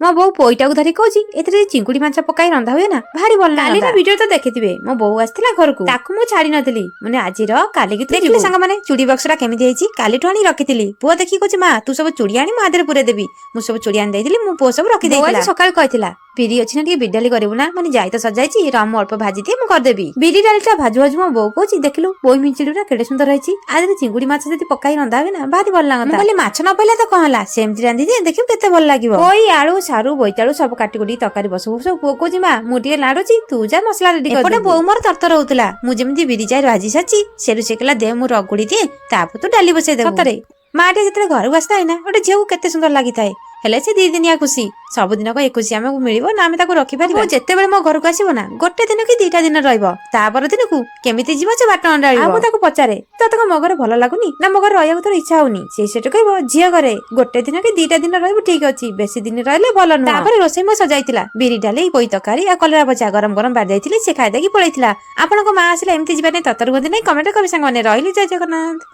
मो बो पोईटा को धरी कहूची एथरे चिंकुड़ी माछ पकाई रंधा हुए ना भारी भल काली ना वीडियो तो देखिथिबे मो बो आस्थिला घर को ताकू मु छाड़ी नथिली माने आजि रो काली की देखले संग माने चूड़ी बक्सरा केमिति हेची काली ठोणी रखिथिली पुआ देखि कहूची मां तू सब चूड़ी आनी मा देरे पुरे देबी मु सब चूड़ी आनी देइथिली मु पो सब रखि देइथिला सकाळ कहथिला बिरी अछि ना टी बिडाली करिवु ना माने जाई तो सजाइची राम अल्प भाजी दे मु कर देबी बिरी डालीटा भाजु भाजु मो बो कहूची देखिलु बोई मिंचिडुरा केडे सुंदर रहिची आज चिंगुड़ी माछ जति पकाई रंधा हुए ना भारी भल लागता बोले माछ न पइला तो कहला सेमति रांधी दे देखिम केते भल लागिवो ओई आळू सारू बोइताळू सब काटी कुटी तकारी बसु सब पो कहूची मा मु टिके लाडुची तू जा मसला रेडी कर एपटे बो मोर तरतर होउतला मु जेमति बिरी जाई भाजी साची सेरु सेकला दे मु रगुडी दे ताप तो डाली बसै दे सतरे माटे जेतरे घर बसताय ना ओटे झेउ केते सुंदर लागिताय हेले से दी दिनिया खुशी सब दिन को एक खुशी हमको मिलिबो ना हम ताको रखि पारिबो जेते बेले मो घर को आसीबो ना गोटे दिन कि दीटा दिन रहइबो ता पर दिन को केमिति जीवो से बाट अंडाळिबो आ मु ताको पचारे ततको मो घर भलो लागुनी ना मो घर रहइबो तो इच्छा होनी से सेट कहबो झिया घरे गोटे दिन कि दीटा दिन रहइबो ठीक अछि बेसी दिन रहले भलो न ता पर रोसई मो सजाइतिला बिरी डाली बोई तकारी आ कलरा बचा गरम गरम बार जाइतिली से खाइ देकी पळैतिला आपनको मा आसिला एमिति जीवाने ततर गदि नै कमेंट कबि संग माने रहिली जय जगन्नाथ।